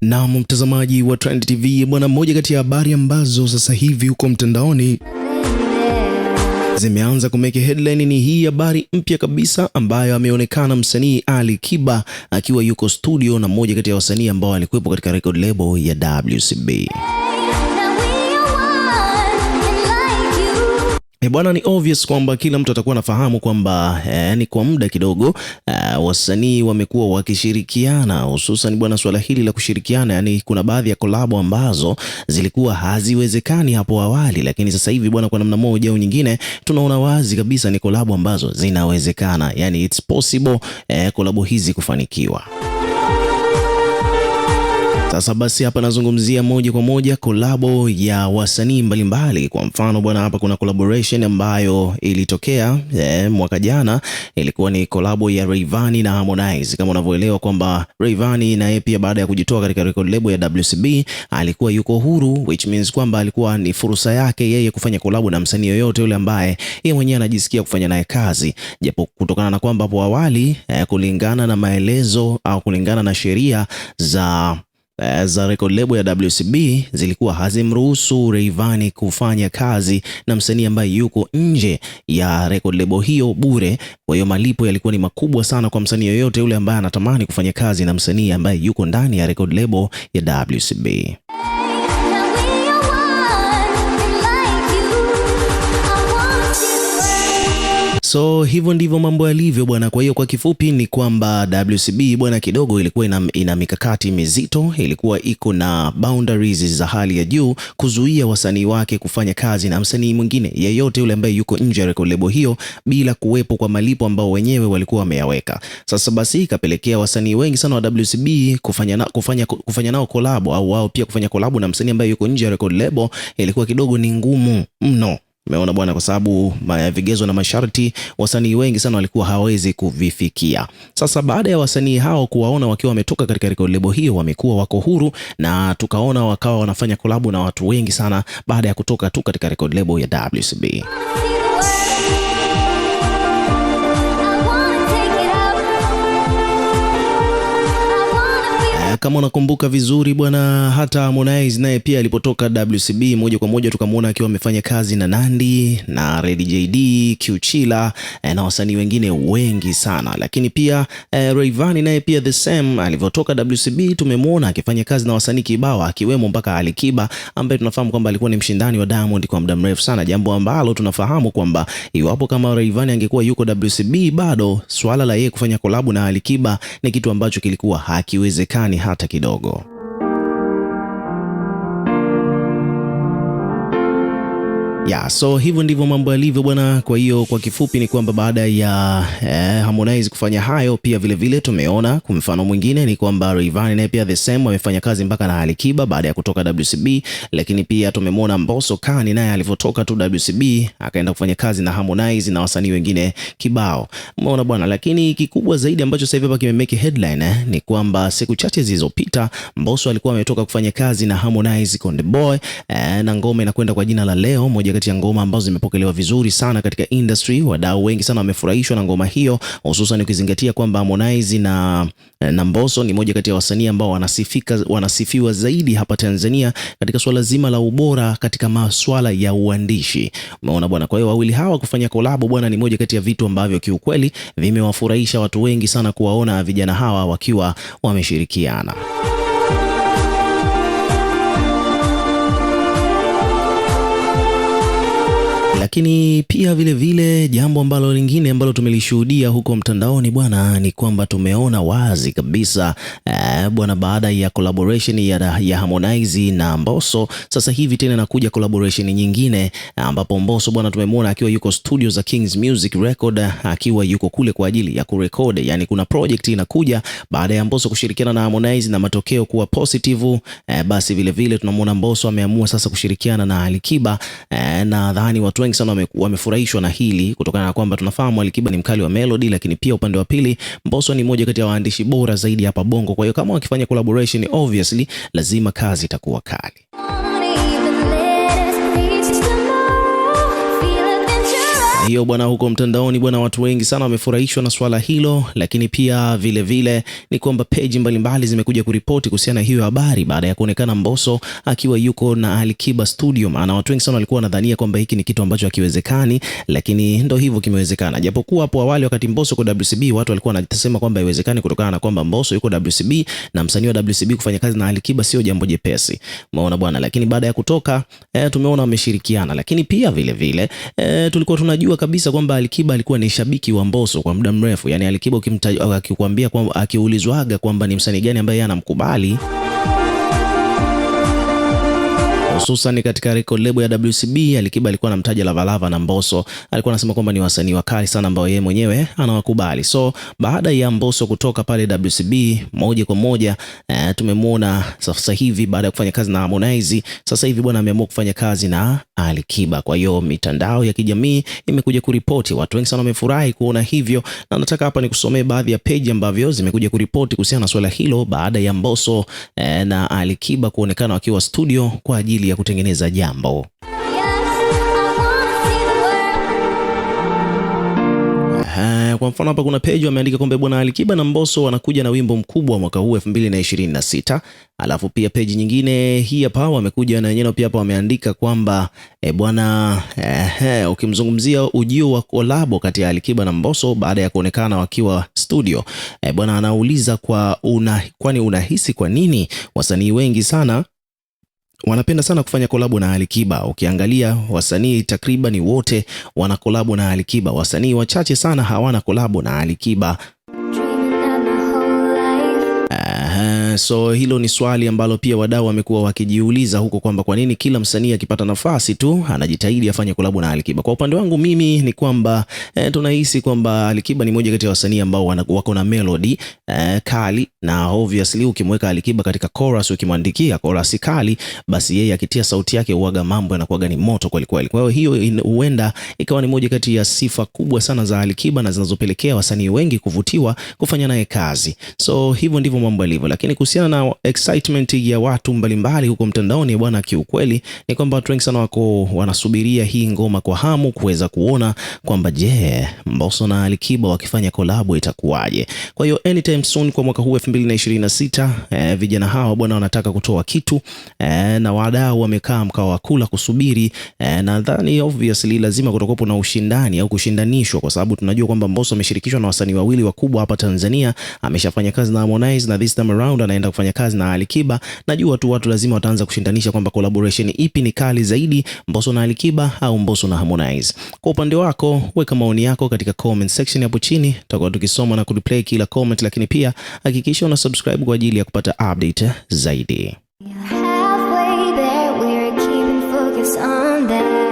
Na mtazamaji wa Trend TV bwana, mmoja kati ya habari ambazo sasa hivi huko mtandaoni zimeanza kumeke headline ni hii habari mpya kabisa ambayo ameonekana msanii Ali Kiba akiwa yuko studio na mmoja kati ya wasanii ambao alikuwepo katika record label ya WCB. Bwana, ni obvious kwamba kila mtu atakuwa anafahamu kwamba ni kwa muda kidogo wasanii wamekuwa wakishirikiana, hususan bwana swala hili la kushirikiana, yani kuna baadhi ya kolabo ambazo zilikuwa haziwezekani hapo awali, lakini sasa hivi bwana, kwa namna moja au nyingine tunaona wazi kabisa ni kolabo ambazo zinawezekana, yani it's possible kolabo hizi kufanikiwa. Sasa basi hapa nazungumzia moja kwa moja kolabo ya wasanii mbalimbali. Kwa mfano bwana, hapa kuna collaboration ambayo ilitokea mwaka jana, ilikuwa ni kolabo ya Rayvanny na Harmonize. Kama unavyoelewa kwamba Rayvanny na yeye pia baada ya kujitoa katika record label ya WCB alikuwa yuko huru, which means kwamba alikuwa ni fursa yake yeye kufanya kolabo na msanii yoyote yule ambaye yeye mwenyewe anajisikia kufanya naye kazi, japo kutokana na kwamba hapo awali kulingana na maelezo au kulingana na sheria za record label ya WCB zilikuwa hazimruhusu Rayvanny kufanya kazi na msanii ambaye yuko nje ya record label hiyo bure. Kwa hiyo malipo yalikuwa ni makubwa sana kwa msanii yoyote yule ambaye anatamani kufanya kazi na msanii ambaye yuko ndani ya record label ya WCB. So hivyo ndivyo mambo yalivyo bwana. Kwa hiyo kwa kifupi ni kwamba WCB bwana kidogo ilikuwa ina mikakati mizito, ilikuwa iko na boundaries za hali ya juu kuzuia wasanii wake kufanya kazi na msanii mwingine yeyote yule ambaye yuko nje ya record label hiyo bila kuwepo kwa malipo ambao wenyewe walikuwa wameyaweka. Sasa basi ikapelekea wasanii wengi sana wa WCB kufanya nao collab, au wao pia kufanya collab na msanii ambaye yuko nje ya record label ilikuwa kidogo ni ngumu mno. Umeona bwana, kwa sababu vigezo na masharti wasanii wengi sana walikuwa hawezi kuvifikia. Sasa baada ya wasanii hao kuwaona wakiwa wametoka katika record label hiyo, wamekuwa wako huru na tukaona wakawa wanafanya collab na watu wengi sana baada ya kutoka tu katika record label ya WCB. Kama unakumbuka vizuri bwana, hata Harmonize naye pia alipotoka WCB moja kwa moja tukamwona akiwa amefanya kazi na Nandy na Lady JD, Q Chilla na wasanii wengine wengi sana. Lakini pia Rayvanny naye pia the same, alivyotoka WCB tumemwona akifanya kazi na wasanii kibao akiwemo mpaka Ali Kiba ambaye tunafahamu kwamba alikuwa ni mshindani wa Diamond kwa muda mrefu sana, jambo ambalo tunafahamu kwamba iwapo kama Rayvanny angekuwa yuko WCB bado swala la yeye kufanya collab na Ali Kiba ni kitu ambacho kilikuwa hakiwezekani hata kidogo. So hivyo ndivyo mambo yalivyo bwana. Kwa hiyo kwa kifupi ni kwamba baada ya Harmonize kufanya hayo, pia vile vile tumeona kwa mfano mwingine ni kwamba Rayvanny naye pia the same amefanya kazi mpaka na Ali Kiba baada ya kutoka WCB. Lakini pia tumemwona Mbosso Kani naye alivyotoka tu WCB akaenda kufanya kazi na Harmonize na wasanii wengine kibao. Umeona bwana, lakini kikubwa zaidi ambacho sasa hivi hapa kimemeke headline ni kwamba siku chache zilizopita Mbosso alikuwa ametoka kufanya kazi na Harmonize Konde Boy na ngoma inakwenda kwa jina la Leo, moja kati ya ngoma ambazo zimepokelewa vizuri sana katika industry. Wadau wengi sana wamefurahishwa na ngoma hiyo, hususan ukizingatia kwamba Harmonize na Mbosso ni moja kati ya wasanii ambao wanasifiwa zaidi hapa Tanzania katika swala zima la ubora katika masuala ya uandishi. Umeona bwana, kwa hiyo wawili hawa kufanya collab bwana ni moja kati ya vitu ambavyo kiukweli vimewafurahisha watu wengi sana kuwaona vijana hawa wakiwa wameshirikiana. Lakini pia vile vile jambo ambalo lingine ambalo tumelishuhudia huko mtandaoni bwana ni kwamba tumeona wazi kabisa bwana, baada ya collaboration ya Harmonize na Mbosso, sasa hivi tena nakuja collaboration nyingine ambapo Mbosso bwana tumemwona akiwa yuko studio za Kings Music Record akiwa yuko kule kwa ajili ya kurekodi. Yani kuna project inakuja baada ya Mbosso kushirikiana na Harmonize na matokeo kuwa positive. Basi vile vile tunamwona Mbosso ameamua sasa kushirikiana na Ali Kiba na nadhani watu wengi sana wamefurahishwa na hili kutokana na kwamba tunafahamu Ali Kiba ni mkali wa melody, lakini pia upande wa pili Mbosso ni mmoja kati ya waandishi bora zaidi hapa Bongo. Kwa hiyo kama wakifanya collaboration obviously lazima kazi itakuwa kali. hiyo bwana, huko mtandaoni bwana, watu wengi sana wamefurahishwa na swala hilo, lakini pia vile vile ni kwamba page mbalimbali zimekuja kuripoti kuhusiana na hiyo habari baada ya kuonekana Mbosso akiwa yuko na Alikiba studio. Maana watu wengi sana walikuwa wanadhania kwamba hiki ni kitu ambacho hakiwezekani, lakini ndio hivyo kimewezekana. Japokuwa hapo awali wakati Mbosso kwa WCB watu walikuwa wanasema kwamba haiwezekani kutokana na kwamba Mbosso yuko WCB na msanii wa WCB kufanya kazi na Alikiba sio jambo jepesi. Umeona bwana, lakini baada ya kutoka tumeona wameshirikiana, lakini pia vile vile tulikuwa tunajua kabisa kwamba Alikiba alikuwa ni shabiki wa Mbosso kwa muda mrefu. Yani Alikiba akikwambia kwamba akiulizwaga kwamba ni msanii gani ambaye anamkubali hususan katika record label ya WCB, Alikiba alikuwa anamtaja Lavalava na Mbosso. Alikuwa anasema kwamba ni wasanii wakali sana ambao yeye mwenyewe anawakubali. So baada ya Mbosso kutoka pale WCB moja kwa moja tumemwona sasa hivi baada ya kufanya kazi na Harmonize, sasa hivi bwana ameamua kufanya kazi na Alikiba. Kwa hiyo mitandao ya kijamii imekuja kuripoti, watu wengi sana wamefurahi kuona hivyo, na nataka hapa nikusomee baadhi ya page ambavyo zimekuja kuripoti kuhusiana na swala hilo baada ya Mbosso na Alikiba kuonekana wakiwa studio kwa ajili ya kutengeneza jambo. Kwa mfano hapa kuna page wameandika kwamba bwana Alikiba na Mbosso wanakuja na wimbo mkubwa mwaka huu 2026. Alafu pia page nyingine hii hapa wamekuja na wenyewe pia hapa wameandika kwamba bwana ukimzungumzia ujio wa kolabo kati ya Alikiba na Mbosso baada ya kuonekana wakiwa studio, bwana anauliza kwani unahisi kwa nini wasanii wengi sana wanapenda sana kufanya kolabo na Alikiba? Ukiangalia wasanii takriban wote wana kolabo na Alikiba, wasanii wachache sana hawana kolabo na Alikiba. So hilo ni swali ambalo pia wadau wamekuwa wakijiuliza huko kwamba kwa nini kila msanii akipata nafasi tu anajitahidi afanye kolabo na Alikiba. Kwa upande wangu mimi ni kwamba tunahisi kwamba Alikiba ni moja kati ya wasanii ambao wako na melody kali, na obviously ukimweka Alikiba katika chorus, ukimwandikia chorus kali, basi yeye akitia sauti yake huaga mambo yanakuwa ni moto kweli kweli. Kwa hiyo huenda ikawa ni moja kati ya sifa kubwa sana za Alikiba na zinazopelekea wasanii wengi kuvutiwa kufanya naye kazi. So hivyo ndivyo mambo yalivyo, lakini kuhusiana na excitement ya watu mbalimbali huko mtandaoni bwana, kiukweli ni kwamba watu wengi sana wako wanasubiria hii ngoma kwa hamu kuweza kuona kwamba je, Mbosso na Alikiba wakifanya collab itakuwaje. Kwa hiyo anytime soon kwa mwaka huu 2026 vijana hawa bwana wanataka kutoa kitu na wadau wamekaa mkao wa kula kusubiri. Nadhani obviously lazima kutokopo na ushindani au kushindanishwa, kwa sababu tunajua kwamba Mbosso ameshirikishwa na wasanii wawili wakubwa hapa Tanzania, ameshafanya kazi na Harmonize na this time around anaenda kufanya kazi na Alikiba. Najua tu watu lazima wataanza kushindanisha kwamba collaboration ipi ni kali zaidi, Mbosso na Alikiba au Mbosso na Harmonize. Kwa upande wako weka maoni yako katika comment section hapo chini, tutakuwa tukisoma na kureplay kila comment, lakini pia hakikisha una subscribe kwa ajili ya kupata update zaidi. Halfway there, we're keeping focus on that.